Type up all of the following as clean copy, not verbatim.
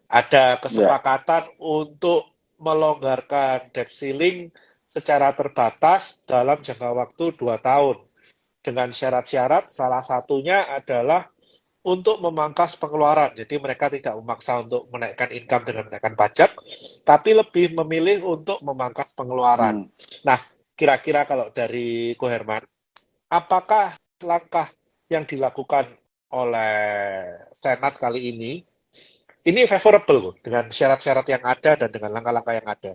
Ada Ya, kesepakatan untuk melonggarkan debt ceiling secara terbatas dalam jangka waktu 2 tahun. Dengan syarat-syarat, salah satunya adalah untuk memangkas pengeluaran. Jadi mereka tidak memaksa untuk menaikkan income dengan menaikkan pajak, tapi lebih memilih untuk memangkas pengeluaran. hmm. Nah, kira-kira kalau dari Ko Herman, apakah langkah yang dilakukan oleh Senat kali ini favorable kok, dengan syarat-syarat yang ada dan dengan langkah-langkah yang ada?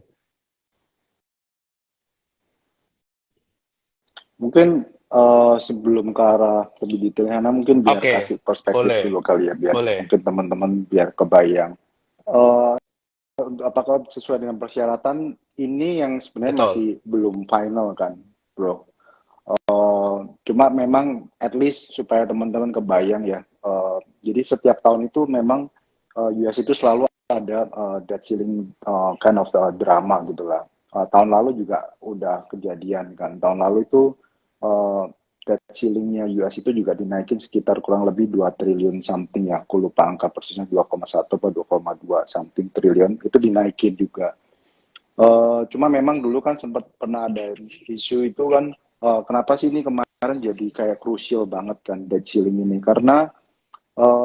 Mungkin sebelum ke arah lebih detailnya, Hana mungkin biar Oke, kasih perspektif boleh, dulu kali ya, biar boleh. mungkin teman-teman biar kebayang. Eh, Apakah sesuai dengan persyaratan ini yang sebenarnya Betul. masih belum final kan, bro? Cuma memang at least supaya teman-teman kebayang ya. Jadi setiap tahun itu memang US itu selalu ada debt ceiling kind of drama gitu lah. Tahun lalu juga udah kejadian kan. Tahun lalu itu uh, debt ceilingnya US itu juga dinaikin sekitar kurang lebih 2 triliun something ya. Aku lupa angka persisnya 2,1 atau 2,2 something triliun itu dinaikin juga. Cuma memang dulu kan sempat pernah ada isu itu kan, kenapa sih ini kemarin jadi kayak krusial banget kan debt ceiling ini, karena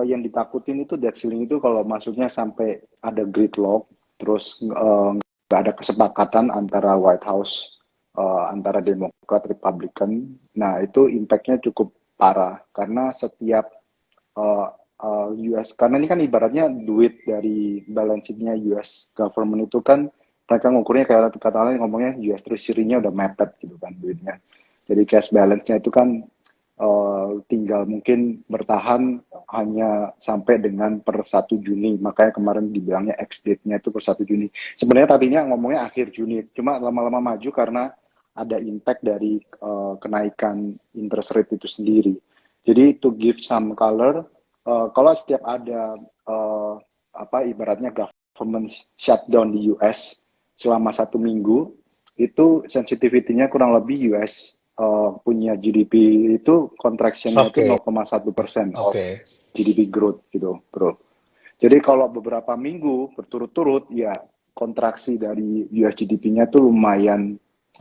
yang ditakutin itu debt ceiling itu kalau masuknya sampai ada gridlock, terus nggak ada kesepakatan antara White House, antara Demokrat Republikan, nah itu impactnya cukup parah karena setiap uh, US, karena ini kan ibaratnya duit dari balancingnya US government itu kan mereka ngukurnya kayak kata-kata ngomongnya US Treasury-nya udah mepet gitu kan duitnya. Jadi cash balance-nya itu kan tinggal mungkin bertahan hanya sampai dengan per 1 Juni. Makanya kemarin dibilangnya ex date-nya itu per 1 Juni. Sebenarnya tadinya ngomongnya akhir Juni, cuma lama-lama maju karena ada impact dari kenaikan interest rate itu sendiri. Jadi to give some color, kalau setiap ada apa ibaratnya government shutdown di US selama 1 minggu, itu sensitivity-nya kurang lebih US punya GDP itu contraction-nya itu Oke, 0,1% of oke, GDP growth gitu, bro. Jadi kalau beberapa minggu berturut-turut, ya kontraksi dari US GDP-nya itu uh,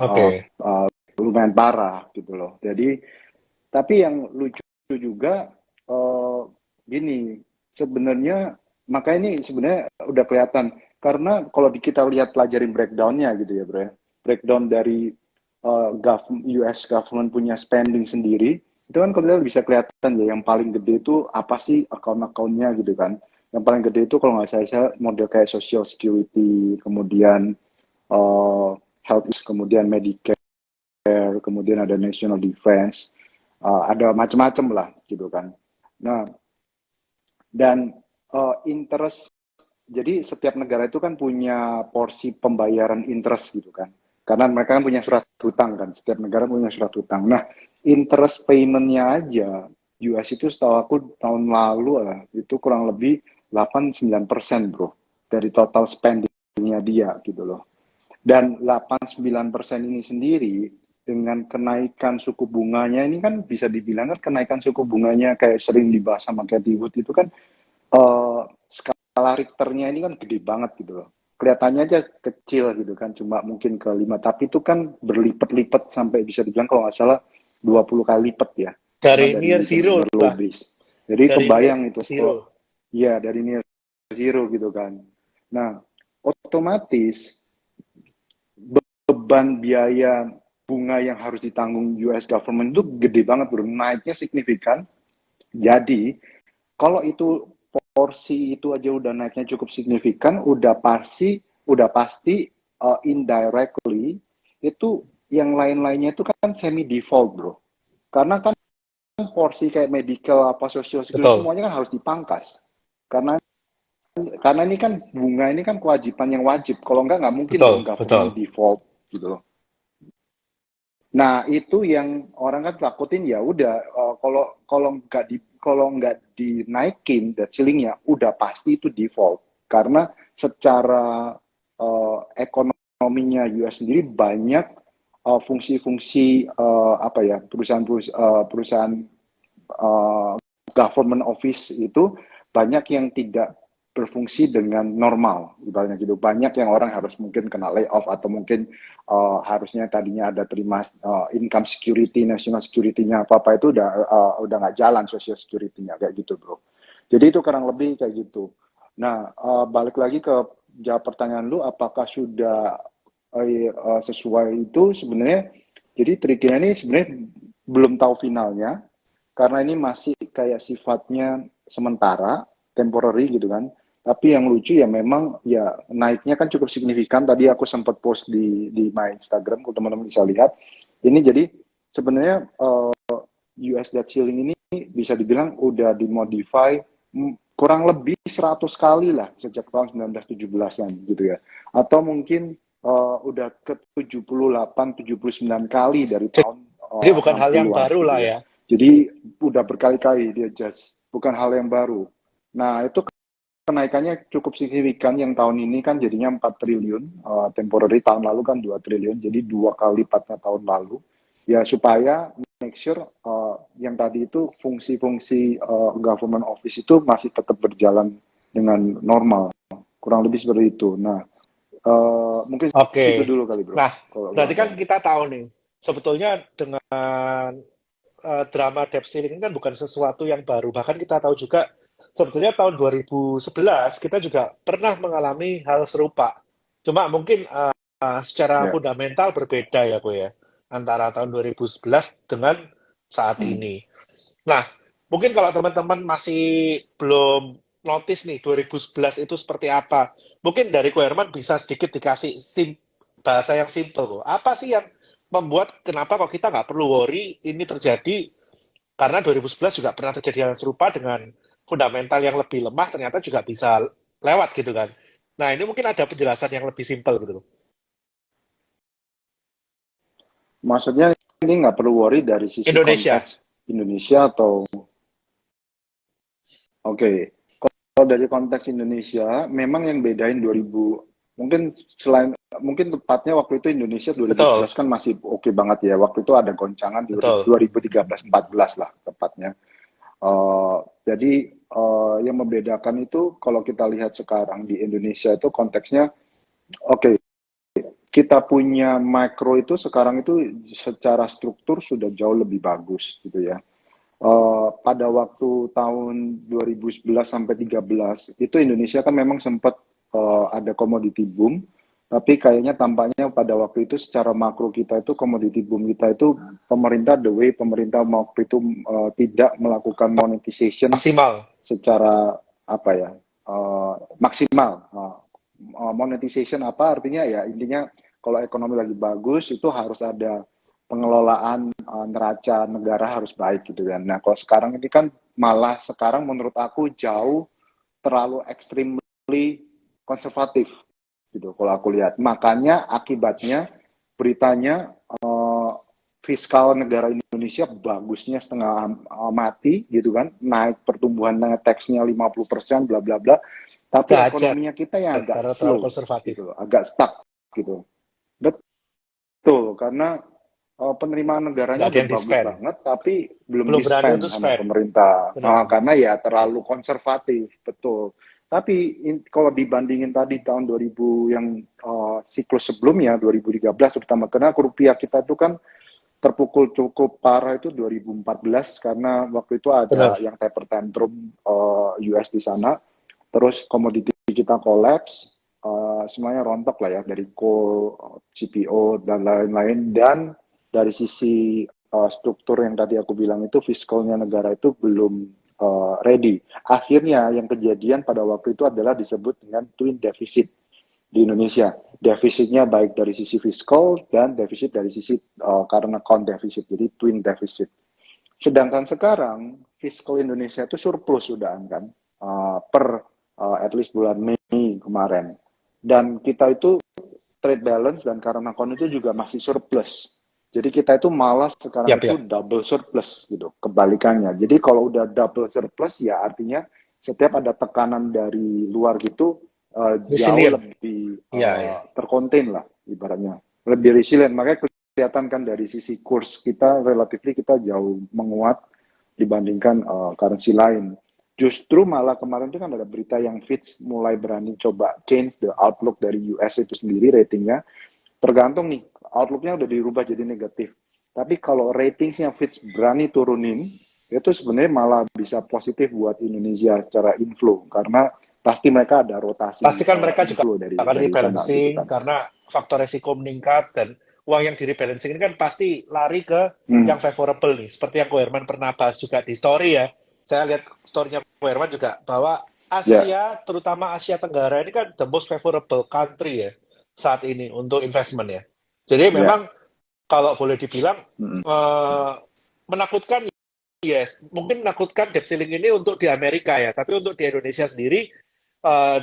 oke. lumayan parah gitu loh. Jadi tapi yang lucu juga gini, sebenarnya makanya ini sebenarnya udah kelihatan karena kalau kita lihat pelajarin breakdown-nya gitu ya, bro. Breakdown dari US government punya spending sendiri, itu kan kalau bisa kelihatan ya yang paling gede itu apa sih account-accountnya gitu kan. Yang paling gede itu kalau nggak salah model kayak Social Security, kemudian uh, health, kemudian Medicare, kemudian ada National Defense, ada macam-macam lah gitu kan. Nah, dan interest, jadi setiap negara itu kan punya porsi pembayaran interest gitu kan. Karena mereka kan punya surat hutang kan, setiap negara punya surat hutang. Nah, interest payment-nya aja, US itu setahu aku tahun lalu lah, itu kurang lebih 8-9% bro, dari total spending-nya dia gitu loh. Dan 8-9% ini sendiri dengan kenaikan suku bunganya ini kan bisa dibilang kan kenaikan suku bunganya kayak sering dibahas sama Cathy Wood itu kan skala Richternya ini kan gede banget gitu loh. Kelihatannya aja kecil gitu kan, cuma mungkin ke 5, tapi itu kan berlipat-lipat sampai bisa dibilang kalau nggak salah 20 kali lipat ya, karena Dari near dari zero benar-benar low lah, base. Jadi dari near kebayang itu zero. kalau ya dari near zero gitu kan. Nah, otomatis beban biaya bunga yang harus ditanggung US government itu gede banget bro, naiknya signifikan. Jadi kalau itu porsi itu aja udah naiknya cukup signifikan, udah pasti indirectly itu yang lain-lainnya itu kan semi default bro. Karena kan porsi kayak medical apa social security Betul, semuanya kan harus dipangkas. Karena karena ini kan bunga ini kan kewajiban yang wajib. Kalau nggak mungkin dong betul, government betul. default gitu loh. Nah, itu yang orang kan takutin ya udah kalau kalau nggak dinaikin debt ceilingnya udah pasti itu default karena secara ekonominya US sendiri banyak fungsi-fungsi apa ya perusahaan uh, government office itu banyak yang tidak berfungsi dengan normal, ibaratnya gitu. Banyak yang orang harus mungkin kena layoff atau mungkin harusnya tadinya ada terima income security, national security-nya apa-apa itu udah nggak jalan social security-nya kayak gitu, bro. Jadi itu kurang lebih kayak gitu. Nah, balik lagi ke jawab pertanyaan lu, apakah sudah sesuai itu sebenarnya. Jadi triknya ini sebenarnya belum tahu finalnya, karena ini masih kayak sifatnya sementara, temporary gitu kan. Tapi yang lucu ya memang ya naiknya kan cukup signifikan. Tadi aku sempat post di my Instagram, kalau teman-teman bisa lihat. Ini jadi sebenarnya US debt ceiling ini bisa dibilang udah dimodify kurang lebih 100 kali lah sejak tahun 1917-an gitu ya. Atau mungkin udah ke 78, 79 kali dari tahun Jadi bukan hal yang 60-an baru gitu lah ya. ya. Jadi udah berkali-kali dia just bukan hal yang baru. Nah, itu kenaikannya cukup signifikan yang tahun ini kan jadinya 4 triliun, temporary tahun lalu kan 2 triliun, jadi 2 kali lipatnya tahun lalu. Ya supaya make sure yang tadi itu fungsi-fungsi government office itu masih tetap berjalan dengan normal. Kurang lebih seperti itu. Nah, mungkin situ Oke. dulu kali bro, Nah, kalau lu berarti kan ada. kita tahu nih, sebetulnya dengan drama debt ceiling ini kan bukan sesuatu yang baru. Bahkan kita tahu juga sebetulnya tahun 2011 kita juga pernah mengalami hal serupa. Cuma mungkin secara Ya. fundamental berbeda ya, Bu ya, antara tahun 2011 dengan saat Hmm. ini. Nah, mungkin kalau teman-teman masih belum notice nih 2011 itu seperti apa, mungkin dari Ko Herman bisa sedikit dikasih bahasa yang simple, Bu. Apa sih yang membuat kenapa kok kita nggak perlu worry ini terjadi, karena 2011 juga pernah terjadi hal serupa dengan fundamental yang lebih lemah ternyata juga bisa lewat gitu kan. Nah, ini mungkin ada penjelasan yang lebih simpel gitu loh. Maksudnya ini nggak perlu worry dari sisi Indonesia. konteks Indonesia atau oke. Kalau dari konteks Indonesia, memang yang bedain 2000, mungkin selain, mungkin tepatnya waktu itu Indonesia Betul, 2011 kan masih oke banget ya. Waktu itu ada goncangan di betul. 2013-14 lah tepatnya. Jadi yang membedakan itu kalau kita lihat sekarang di Indonesia itu konteksnya, oke, kita punya makro itu sekarang itu secara struktur sudah jauh lebih bagus gitu ya. Pada waktu tahun 2011 sampai 13 itu Indonesia kan memang sempat ada commodity boom, tapi kayaknya tampaknya pada waktu itu secara makro kita itu commodity boom kita itu pemerintah the way pemerintah waktu itu tidak melakukan monetization Maksimal. secara apa ya maksimal. Monetization apa artinya ya intinya kalau ekonomi lagi bagus itu harus ada pengelolaan neraca negara harus baik gitu kan. Nah kalau sekarang ini kan malah sekarang menurut aku jauh terlalu extremely konservatif gitu kalau aku lihat. Makanya akibatnya beritanya fiskal negara Indonesia bagusnya setengah mati gitu kan, naik pertumbuhan taxnya 50% bla bla bla, tapi Gajah. ekonominya kita yang agak Karena terlalu slow konservatif. gitu, agak stuck gitu. Betul, karena penerimaan Nggak negaranya ada udah yang bagus di-spend. banget, tapi belum Belum berani di-spend untuk sama spend. pemerintah. Benar. Karena ya terlalu konservatif, betul. Tapi kalau dibandingin tadi tahun 2000 yang siklus sebelumnya, 2013 terutama, karena rupiah kita itu kan terpukul cukup parah itu 2014 karena waktu itu ada Benar. yang taper tantrum US di sana, terus komoditi kita collapse, semuanya rontok lah ya dari coal, CPO dan lain-lain, dan dari sisi struktur yang tadi aku bilang itu fiskalnya negara itu belum ready. Akhirnya yang kejadian pada waktu itu adalah disebut dengan twin deficit di Indonesia. Defisitnya baik dari sisi fiskal dan defisit dari sisi current account deficit, jadi twin deficit. Sedangkan sekarang fiskal Indonesia itu surplus sudah kan per at least bulan Mei kemarin. Dan kita itu trade balance dan current account itu juga masih surplus. Jadi kita itu malah sekarang Yap, itu yap. double surplus gitu, kebalikannya. Jadi kalau udah double surplus ya artinya setiap ada tekanan dari luar gitu jauh Resilient. lebih Iya, iya. terkonten lah ibaratnya, lebih resilient. Makanya kelihatan kan dari sisi kurs kita relatifly kita jauh menguat dibandingkan currency lain. Justru malah kemarin itu kan ada berita yang Fitch mulai berani coba change the outlook dari US itu sendiri ratingnya. Tergantung nih, outlook-nya udah dirubah jadi negatif. Tapi kalau ratingsnya Fitch berani turunin, itu sebenarnya malah bisa positif buat Indonesia secara inflow. Karena pasti mereka ada rotasi Pasti kan mereka juga inflow akan dari sana gitu rebalancing kan. karena faktor resiko meningkat dan uang yang di rebalancing ini kan pasti lari ke yang Hmm, favorable nih. Seperti yang Ko Herman pernah bahas juga di story ya. Saya lihat story-nya Ko Herman juga bahwa ya, Asia, terutama Asia Tenggara ini kan the most favorable country ya saat ini untuk investment ya. Jadi ya. memang kalau boleh dibilang Hmm, eh, menakutkan, yes, mungkin menakutkan debt ceiling ini untuk di Amerika ya, tapi untuk di Indonesia sendiri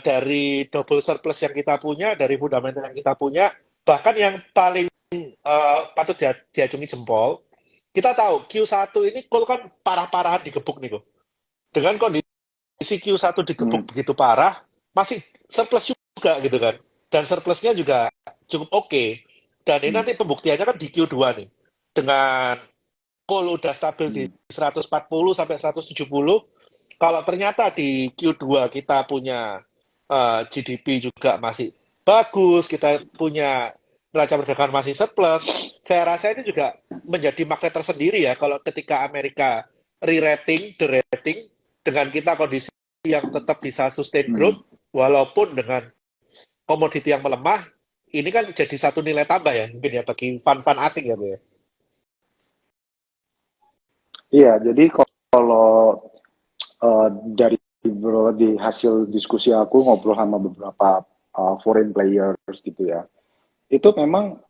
dari double surplus yang kita punya, dari fundamental yang kita punya, bahkan yang paling patut diacungi jempol, kita tahu Q1 ini kok kan parah-parahan digebuk nih kok. Dengan kondisi Q1 digebuk hmm, begitu parah, masih surplus juga gitu kan. Dan surplusnya juga cukup oke. Dan ini hmm, nanti pembuktiannya kan di Q2 nih. Dengan call udah stabil di hmm, 140 sampai 170. Kalau ternyata di Q2 kita punya GDP juga masih bagus, kita punya neraca perdagangan masih surplus, saya rasa ini juga menjadi magnet tersendiri ya kalau ketika Amerika re-rating, the-rating, dengan kita kondisi yang tetap bisa sustain hmm. growth, walaupun dengan komoditi yang melemah, ini kan jadi satu nilai tambah ya, mungkin ya bagi fund-fund asing ya, Bu ya. Iya, jadi kalau dari di hasil diskusi aku ngobrol sama beberapa foreign players gitu ya, itu memang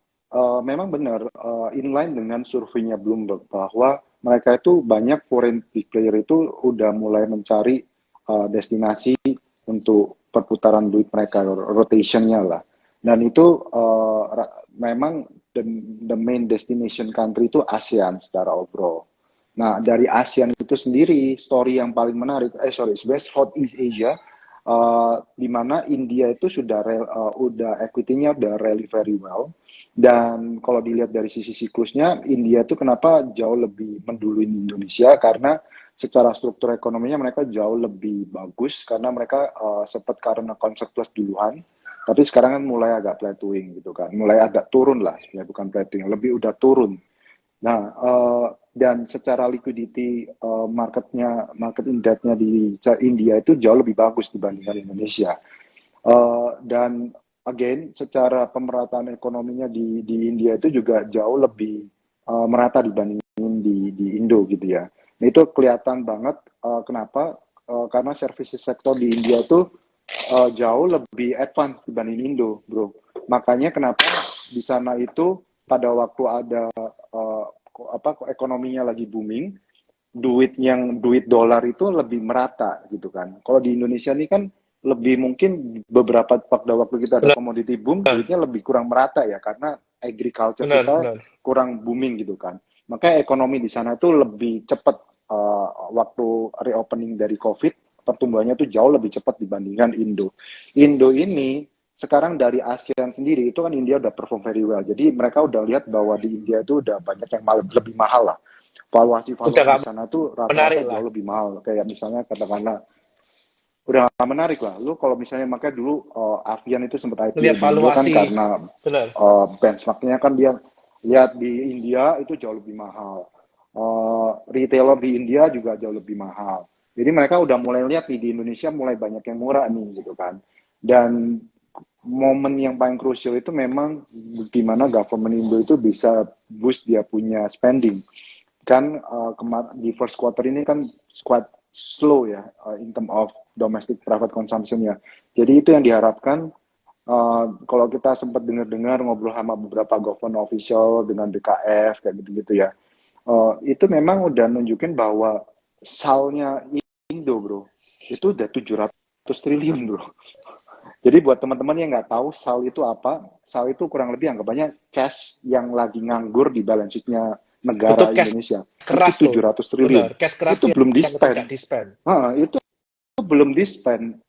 benar inline dengan surveinya Bloomberg bahwa mereka itu banyak foreign big player itu udah mulai mencari destinasi untuk perputaran duit mereka, rotationnya lah. Dan itu memang the main destination country itu ASEAN secara overall. Nah, dari ASEAN itu sendiri, story yang paling menarik, sebenarnya Southeast Asia, di mana India itu udah equity-nya udah rally very well. Dan kalau dilihat dari sisi siklusnya, India itu kenapa jauh lebih mendului Indonesia? Karena secara struktur ekonominya mereka jauh lebih bagus, karena mereka sempat karena account surplus duluan, tapi sekarang kan mulai agak plateauing gitu kan, mulai agak turun lah sebenarnya, bukan plateauing, lebih udah turun. Nah, dan secara liquidity market index-nya di India itu jauh lebih bagus dibandingkan Indonesia. Dan again, secara pemerataan ekonominya di India itu juga jauh lebih merata dibandingin di Indo gitu ya. Nah, itu kelihatan banget kenapa karena services sektor di India itu jauh lebih advance dibanding Indo, bro. Makanya kenapa di sana itu pada waktu ada ekonominya lagi booming, duit dolar itu lebih merata gitu kan. Kalau di Indonesia ini kan lebih mungkin beberapa pada waktu kita ada Benar, commodity boom, duitnya lebih kurang merata ya karena agriculture benar, kita benar. kurang booming gitu kan. Makanya ekonomi di sana itu lebih cepat waktu reopening dari COVID, pertumbuhannya itu jauh lebih cepat dibandingkan Indo. Indo ini sekarang dari ASEAN sendiri itu kan India udah perform very well. Jadi mereka udah lihat bahwa di India itu udah banyak yang lebih mahal lah. Udah Valuasi-valuasi nggak di sana tuh menarik rata-rata lah. jauh lebih mahal. Kayak misalnya katakanlah udah gak menarik lah. Lu kalau misalnya makanya dulu Avian itu sempat IPO Ngelihat di Indo kan valuasi, karena benar. benchmarknya kan dia lihat di India itu jauh lebih mahal. Retailer di India juga jauh lebih mahal. Jadi mereka udah mulai lihat nih di Indonesia mulai banyak yang murah nih gitu kan. Dan momen yang paling krusial itu memang gimana government Indo itu bisa boost dia punya spending kan di first quarter ini kan quite slow ya in term of domestic private consumption ya. Jadi itu yang diharapkan kalau kita sempat dengar-dengar ngobrol sama beberapa government official dengan BKF kayak gitu-gitu ya. Itu memang udah nunjukin bahwa salnya Indo bro itu udah 700 triliun bro. Jadi buat teman-teman yang nggak tahu SAL itu apa, SAL itu kurang lebih anggapannya cash yang lagi nganggur di balance sheet-nya Itu negara cash Indonesia. Itu keras tuh, 700 triliun. benar. Cash keras Itu belum yang tidak di-spend. di-spend. Itu belum di-spend.